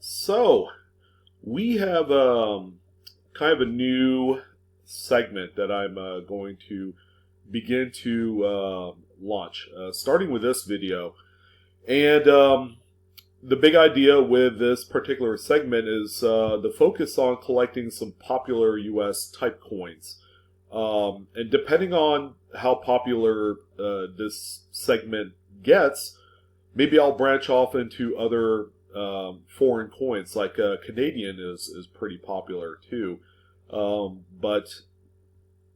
So we have kind of a new segment that I'm going to begin to launch, starting with this video. And the big idea with this particular segment is the focus on collecting some popular U.S. type coins. And depending on how popular this segment gets, maybe I'll branch off into other foreign coins, like Canadian is pretty popular too. But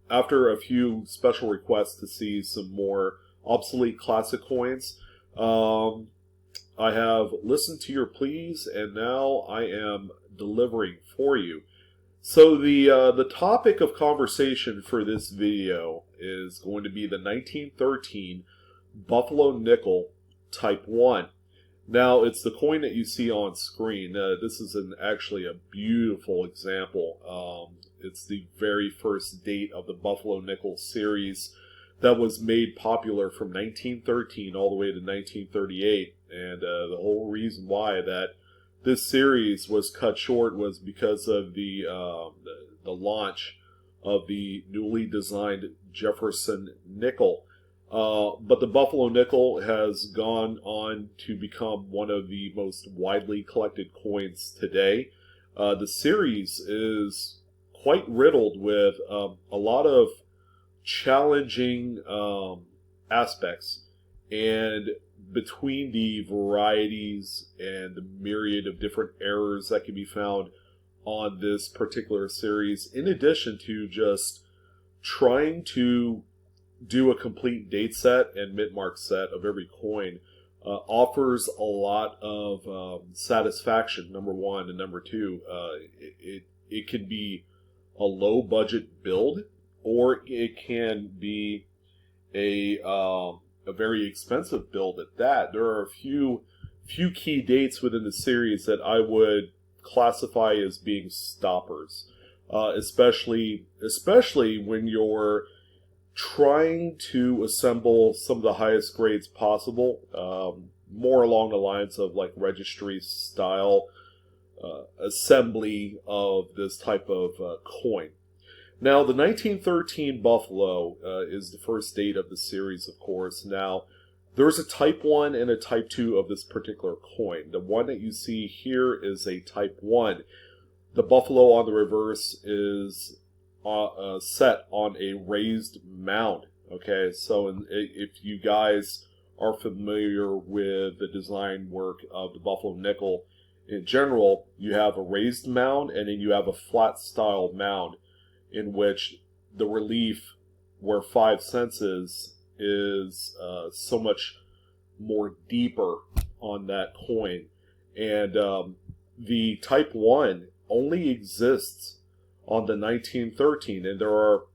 after a few special requests to see some more obsolete classic coins, I have listened to your pleas, and now I am delivering for you. So the topic of conversation for this video is going to be the 1913 Buffalo Nickel Type 1. Now, it's the coin that you see on screen. This is actually a beautiful example. It's the very first date of the Buffalo Nickel series that was made popular from 1913 all the way to 1938. And the whole reason why that this series was cut short was because of the launch of the newly designed Jefferson nickel. But the Buffalo nickel has gone on to become one of the most widely collected coins today. The series is quite riddled with a lot of challenging aspects, and between the varieties and the myriad of different errors that can be found on this particular series, in addition to just trying to do a complete date set and mint mark set of every coin, offers a lot of satisfaction, number one, and number two, it can be a low budget build, or it can be a very expensive build at that. There are a few key dates within the series that I would classify as being stoppers, especially when you're trying to assemble some of the highest grades possible, more along the lines of like registry style assembly of this type of coin. Now, the 1913 Buffalo is the first date of the series, of course. Now, there's a Type 1 and a Type 2 of this particular coin. The one that you see here is a Type 1. The Buffalo on the reverse is set on a raised mound. Okay, so if you guys are familiar with the design work of the Buffalo nickel in general, you have a raised mound and then you have a flat style mound, in which the relief where 5 cents is so much more deeper on that coin. And the Type 1 only exists on the 1913, and there are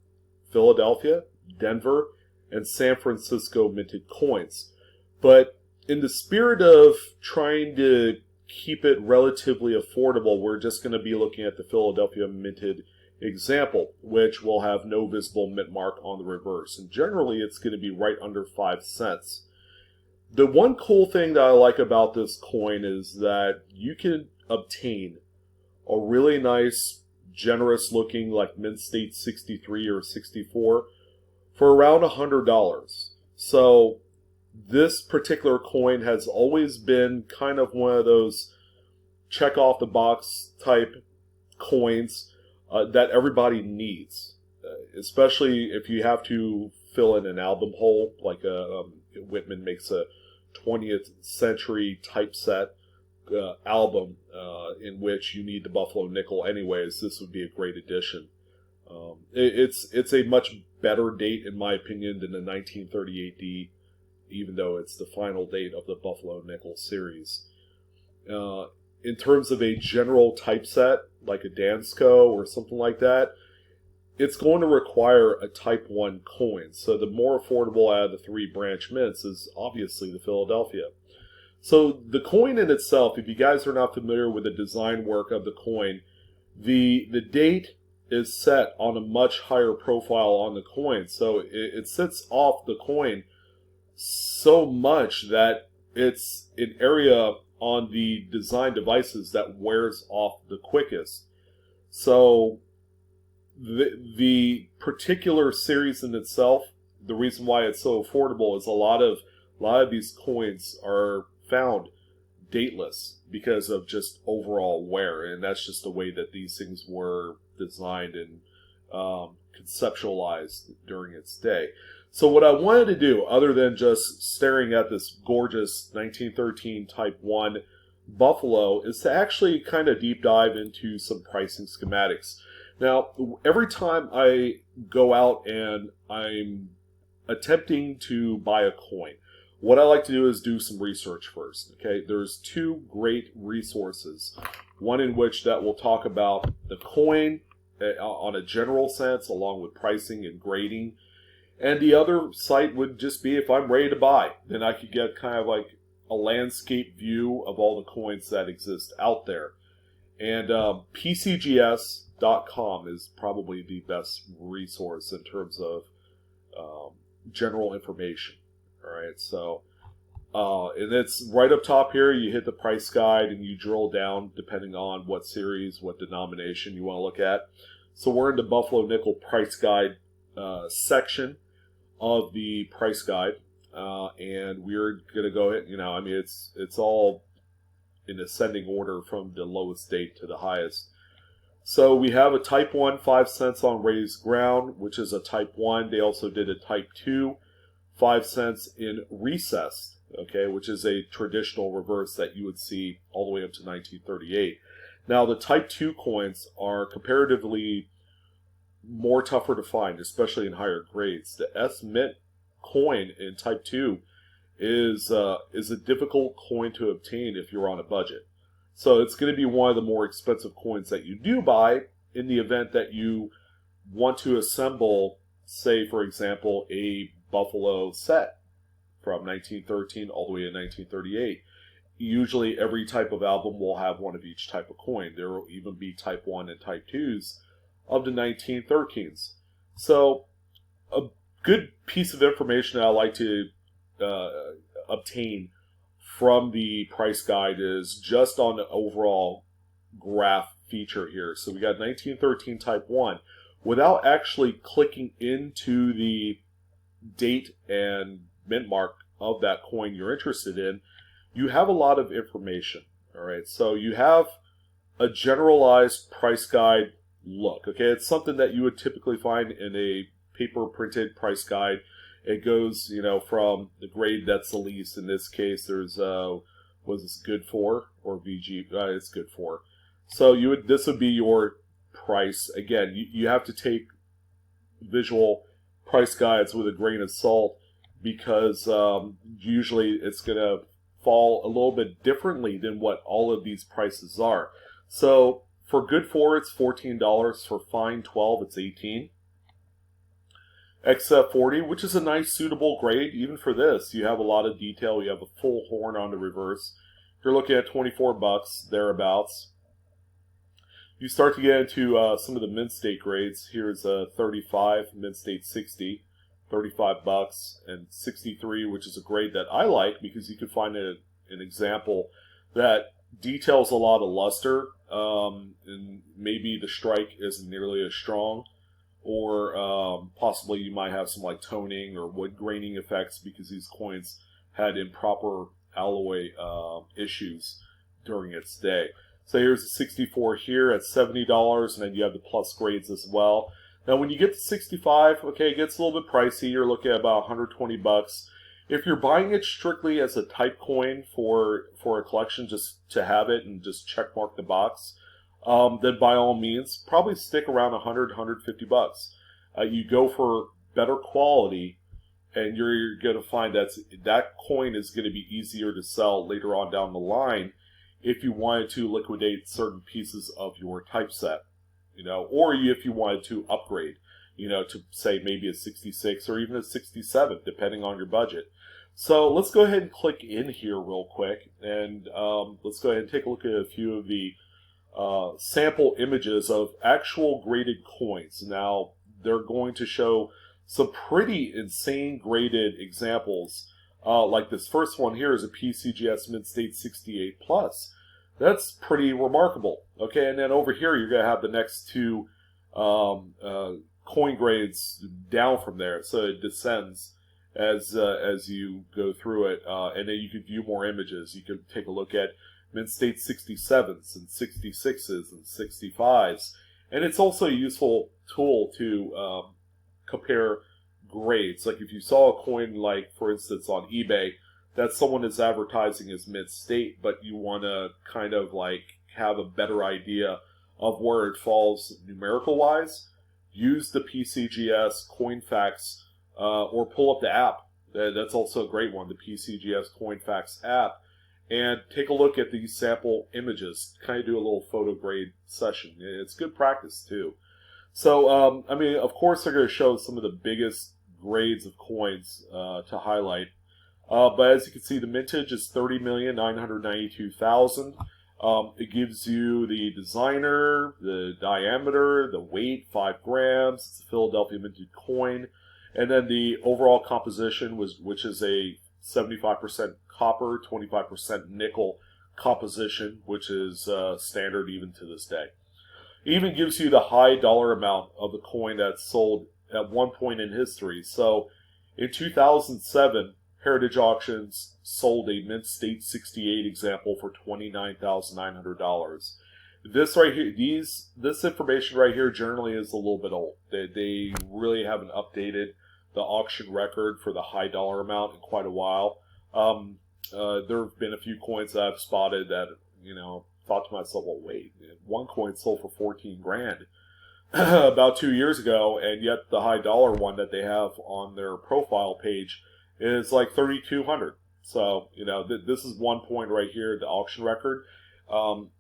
Philadelphia, Denver, and San Francisco minted coins. But in the spirit of trying to keep it relatively affordable, we're just going to be looking at the Philadelphia minted example, which will have no visible mint mark on the reverse, and generally it's going to be right under 5 cents. The one cool thing that I like about this coin is that you can obtain a really nice, generous looking like mint state 63 or 64 for around $100. So this particular coin has always been kind of one of those check off the box type coins that everybody needs, especially if you have to fill in an album hole, like Whitman makes a 20th century typeset album in which you need the Buffalo nickel anyways. This would be a great addition. It's a much better date, in my opinion, than the 1938D, even though it's the final date of the Buffalo nickel series. In terms of a general typeset, like a Dansko or something like that, it's going to require a Type 1 coin. So the more affordable out of the 3 branch mints is obviously the Philadelphia. So the coin in itself, if you guys are not familiar with the design work of the coin, the date is set on a much higher profile on the coin. So it sits off the coin so much that it's an area on the design devices that wears off the quickest. So the particular series in itself, the reason why it's so affordable is a lot of these coins are found dateless because of just overall wear, and that's just the way that these things were designed and conceptualized during its day. So what I wanted to do, other than just staring at this gorgeous 1913 Type 1 Buffalo, is to actually kind of deep dive into some pricing schematics. Now, every time I go out and I'm attempting to buy a coin, what I like to do is do some research first. Okay, there's two great resources. One in which that will talk about the coin on a general sense, along with pricing and grading. And the other site would just be if I'm ready to buy, then I could get kind of like a landscape view of all the coins that exist out there. And PCGS.com is probably the best resource in terms of general information. All right, so and it's right up top here. You hit the price guide and you drill down depending on what series, what denomination you want to look at. So we're in the Buffalo Nickel price guide section of the price guide, and we're going to go ahead. I mean, it's all in ascending order from the lowest date to the highest. So we have a Type 1 5 cents on raised ground, which is a Type 1. They also did a Type 2 5 cents in recessed, okay, which is a traditional reverse that you would see all the way up to 1938. Now, the Type 2 coins are comparatively more tougher to find, especially in higher grades. The S Mint coin in Type 2 is a difficult coin to obtain if you're on a budget. So it's going to be one of the more expensive coins that you do buy in the event that you want to assemble, say, for example, a Buffalo set from 1913 all the way to 1938. Usually every type of album will have one of each type of coin. There will even be Type 1 and Type 2s of the 1913s. So a good piece of information that I like to obtain from the price guide is just on the overall graph feature here. So we got 1913 Type 1. Without actually clicking into the date and mint mark of that coin you're interested in, you have a lot of information. All right, so you have a generalized price guide look. Okay, it's something that you would typically find in a paper printed price guide. It goes, from the grade that's the least. In this case, there's was this good for or VG? It's good for. So this would be your price. Again, you have to take visual price guides with a grain of salt because usually it's going to fall a little bit differently than what all of these prices are. So for good for, it's $14. For fine 12, it's $18. XF40, which is a nice suitable grade even for this. You have a lot of detail. You have a full horn on the reverse. You're looking at $24 thereabouts. You start to get into some of the mint state grades. Here's a 35, mint state 60, $35, and 63, which is a grade that I like because you can find an example that details a lot of luster, and maybe the strike isn't nearly as strong, or possibly you might have some like toning or wood graining effects because these coins had improper alloy issues during its day. So here's a 64 here at $70, and then you have the plus grades as well. Now when you get to 65, okay, it gets a little bit pricey. You're looking at about $120. If you're buying it strictly as a type coin for a collection, just to have it and just check mark the box, then by all means, probably stick around $100, $150. You go for better quality, and you're going to find that coin is going to be easier to sell later on down the line if you wanted to liquidate certain pieces of your typeset, or if you wanted to upgrade, to say maybe a 66 or even a 67, depending on your budget. So let's go ahead and click in here real quick, and let's go ahead and take a look at a few of the sample images of actual graded coins. Now, they're going to show some pretty insane graded examples Like this first one here is a PCGS Mid-State 68 Plus. That's pretty remarkable. Okay, and then over here you're going to have the next two coin grades down from there, so it descends as you go through it, and then you can view more images. You can take a look at Mid-State 67s and 66s and 65s, and it's also a useful tool to compare grades. Like if you saw a coin, like for instance on eBay, that someone is advertising as mid-state, but you want to kind of like have a better idea of where it falls numerical wise, use the PCGS CoinFacts or pull up the app. That's also a great one, the PCGS CoinFacts app, and take a look at these sample images. Kind of do a little photo grade session. It's good practice too. So, I mean, of course they're going to show some of the biggest grades of coins to highlight. But as you can see, the mintage is 30,992,000. It gives you the designer, the diameter, the weight, 5 grams. It's a Philadelphia minted coin. And then the overall composition, which is a 75% copper, 25% nickel composition, which is standard even to this day. It even gives you the high dollar amount of the coin that's sold at one point in history. So in 2007, Heritage Auctions sold a Mint-State 68 example for $29,900. This right here, this information right here generally is a little bit old. They really haven't updated the auction record for the high dollar amount in quite a while. There have been a few coins that I've spotted that, you know, thought to myself, well, wait, one coin sold for 14 grand about 2 years ago, and yet the high dollar one that they have on their profile page is like 3,200. So, you know, this is one point right here, the auction record,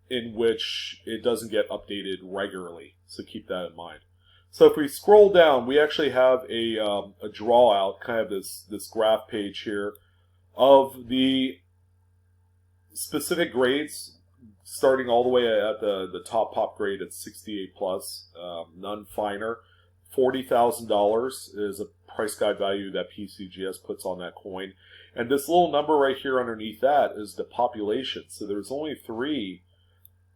in which it doesn't get updated regularly. So keep that in mind. So if we scroll down, we actually have a draw out, kind of this graph page here of the specific grades, starting all the way at the top pop grade at 68 plus, none finer. $40,000 is a price guide value that PCGS puts on that coin. And this little number right here underneath that is the population. So there's only 3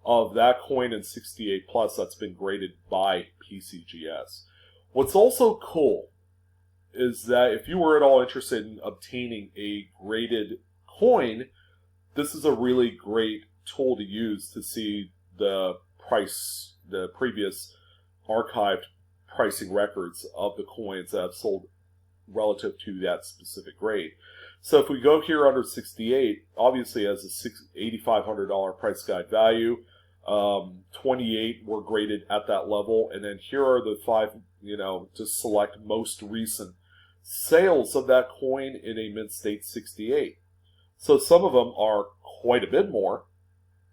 of that coin in 68 plus that's been graded by PCGS. What's also cool is that if you were at all interested in obtaining a graded coin, this is a really great tool to use to see the price, the previous archived pricing records of the coins that have sold relative to that specific grade. So if we go here under 68, obviously it has a $8,500 price guide value. 28 were graded at that level, and then here are the 5, you know, to select most recent sales of that coin in a Mint-State 68. So some of them are quite a bit more.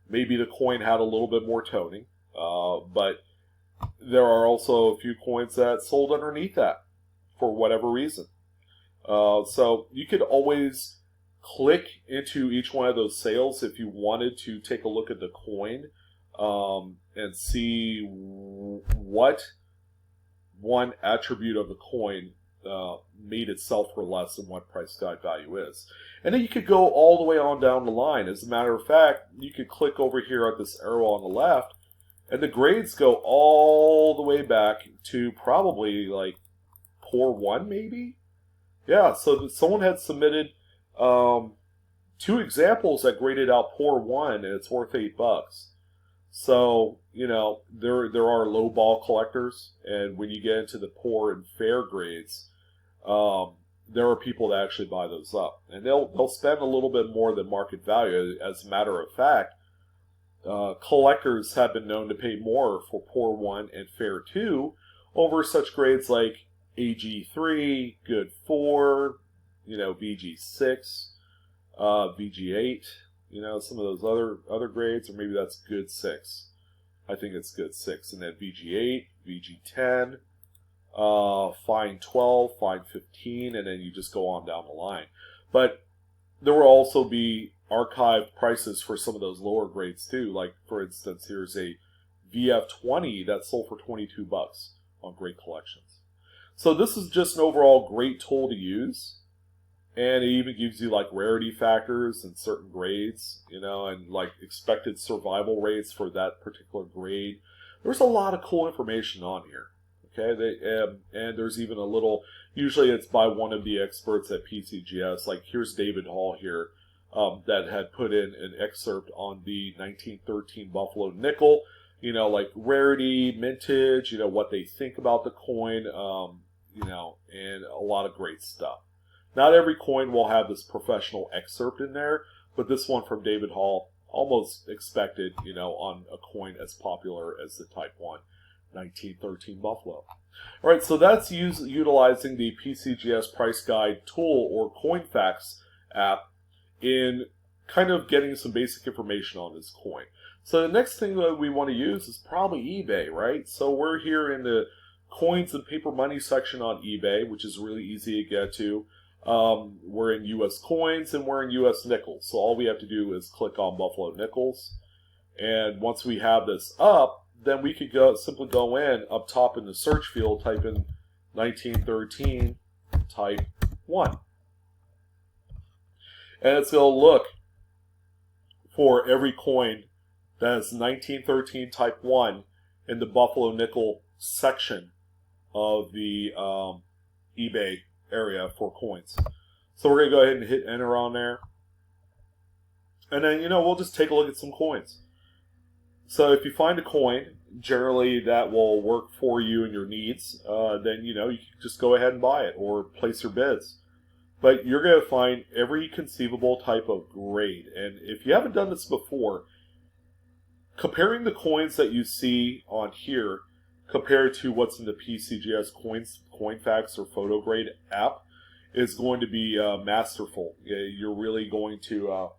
Maybe the coin had a little bit more toning, but there are also a few coins that sold underneath that for whatever reason. So you could always click into each one of those sales if you wanted to take a look at the coin and see what one attribute of the coin made itself for less than what price guide value is. And then you could go all the way on down the line. As a matter of fact, you could click over here at this arrow on the left, and the grades go all the way back to probably like Pour 1 maybe? Yeah, so someone had submitted 2 examples that graded out Pour 1, and it's worth $8. So, you know, there are low ball collectors, and when you get into the poor and fair grades, there are people that actually buy those up. And they'll spend a little bit more than market value. As a matter of fact, collectors have been known to pay more for Pour 1 and Fair 2 over such grades like AG3, Good 4, you know, VG6, VG8, you know, some of those other grades, or maybe that's Good 6. I think it's Good 6. And then VG8, VG10, Fine 12, Fine 15, and then you just go on down the line. But there will also be archived prices for some of those lower grades too. Like, for instance, here's a VF20 that sold for $22 on Great Collections. So this is just an overall great tool to use. And it even gives you like rarity factors and certain grades, you know, and like expected survival rates for that particular grade. There's a lot of cool information on here. Okay, and there's even a little, usually it's by one of the experts at PCGS, like here's David Hall here, that had put in an excerpt on the 1913 Buffalo nickel, you know, like rarity, mintage, you know, what they think about the coin, you know, and a lot of great stuff. Not every coin will have this professional excerpt in there, but this one from David Hall, almost expected, you know, on a coin as popular as the Type 1 1913 Buffalo. All right, so that's utilizing the PCGS Price Guide tool or CoinFacts app in kind of getting some basic information on this coin. So the next thing that we want to use is probably eBay, right? So we're here in the coins and paper money section on eBay, which is really easy to get to. We're in US coins and we're in US nickels. So all we have to do is click on Buffalo Nickels. And once we have this up, then we could simply go in up top in the search field, type in 1913 Type 1. And it's going to look for every coin that is 1913 Type 1 in the Buffalo Nickel section of the eBay area for coins. So we're going to go ahead and hit enter on there. And then, you know, we'll just take a look at some coins. So if you find a coin, generally that will work for you and your needs, then, you know, you can just go ahead and buy it or place your bids. But you're going to find every conceivable type of grade. And if you haven't done this before, comparing the coins that you see on here compared to what's in the PCGS CoinFacts or Photo Grade app is going to be masterful. You're really going to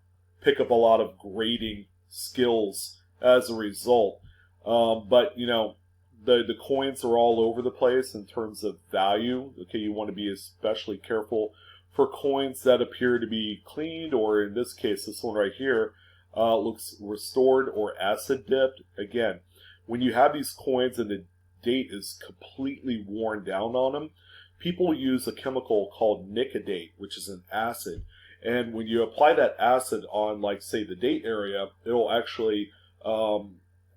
pick up a lot of grading skills as a result. But, you know, the coins are all over the place in terms of value. Okay, you want to be especially careful for coins that appear to be cleaned, or in this case, this one right here, looks restored or acid dipped. Again, when you have these coins and the date is completely worn down on them, people use a chemical called nicodate, which is an acid. And when you apply that acid on, like, say, the date area, it'll actually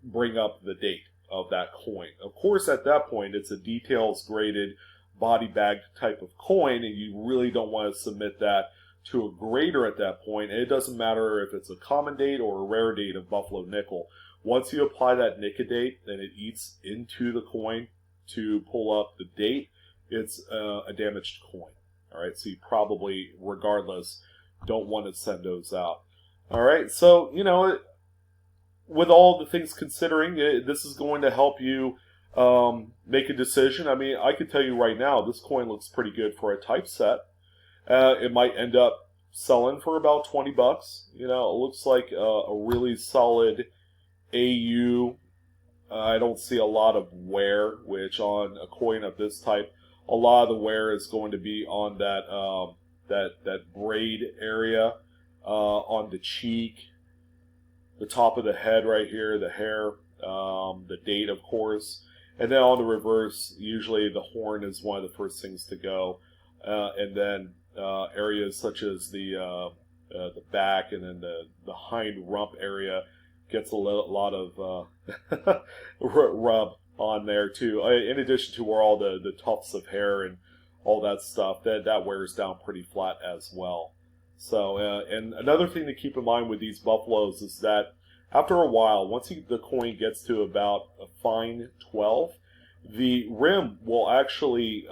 bring up the date of that coin. Of course, at that point, it's a details graded body bagged type of coin, and you really don't want to submit that to a grader at that point. And it doesn't matter if it's a common date or a rare date of Buffalo nickel. Once you apply that nicodate and it eats into the coin to pull up the date, it's a damaged coin. All right, so you probably, regardless, don't want to send those out. All right, so, you know, with all the things considering, this is going to help you make a decision. I mean, I can tell you right now, this coin looks pretty good for a typeset. It might end up selling for about 20 bucks. You know, it looks like a really solid AU. I don't see a lot of wear, which on a coin of this type, a lot of the wear is going to be on that that braid area, on the cheek, the top of the head right here, the hair, the date, of course. And then on the reverse, usually the horn is one of the first things to go. And then areas such as the back and then the hind rump area gets a lot of rub on there too. In addition to where all the tufts of hair and all that stuff, that wears down pretty flat as well. So, and another thing to keep in mind with these buffaloes is that after a while, once the coin gets to about a fine 12, the rim will actually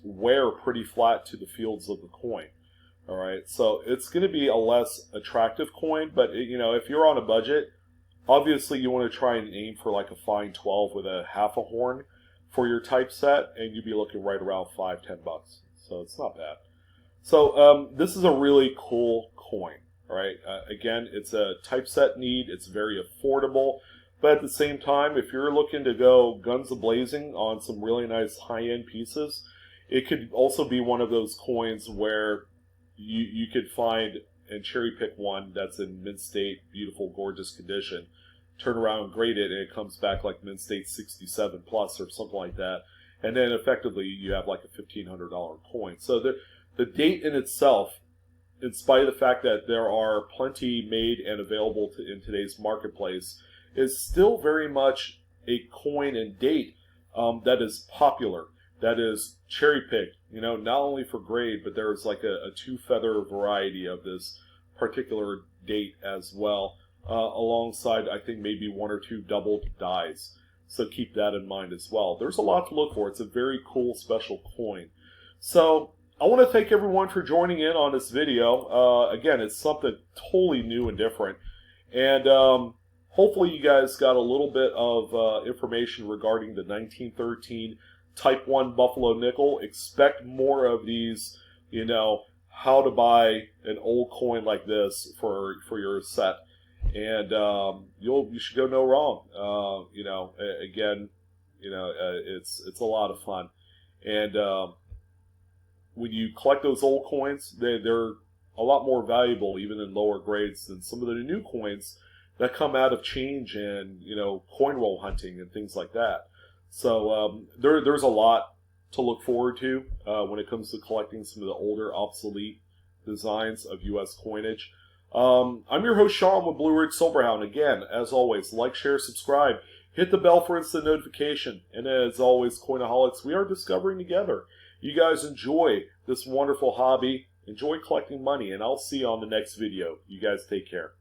wear pretty flat to the fields of the coin. All right, so it's going to be a less attractive coin, but you know, if you're on a budget, obviously you want to try and aim for like a fine 12 with a half a horn for your typeset, and you'd be looking right around $5-10 bucks. So it's not bad. So this is a really cool coin. All right. Again, it's a typeset need. It's very affordable, but at the same time, if you're looking to go guns a-blazing on some really nice high-end pieces, it could also be one of those coins where you could find and cherry pick one that's in mint state, beautiful, gorgeous condition, turn around and grade it, and it comes back like mint state 67 plus or something like that, and then effectively you have like a $1,500 coin. So the date in itself, in spite of the fact that there are plenty made and available in today's marketplace, is still very much a coin and date that is popular, that is cherry-picked, you know, not only for grade, but there's like a two-feather variety of this particular date as well, alongside, I think, maybe one or two doubled dies. So keep that in mind as well. There's a lot to look for. It's a very cool special coin. So I want to thank everyone for joining in on this video. Again, it's something totally new and different. And hopefully you guys got a little bit of information regarding the 1913 Type 1 Buffalo Nickel. Expect more of these, you know, how to buy an old coin like this for your set. And you should go no wrong. You know, again, you know, it's a lot of fun. And when you collect those old coins, they're a lot more valuable even in lower grades than some of the new coins that come out of change and, you know, coin roll hunting and things like that. So there's a lot to look forward to when it comes to collecting some of the older, obsolete designs of U.S. coinage. I'm your host, Sean, with Blue Ridge Silverhound. Again, as always, like, share, subscribe. Hit the bell for instant notification. And as always, Coinaholics, we are discovering together. You guys enjoy this wonderful hobby. Enjoy collecting money, and I'll see you on the next video. You guys take care.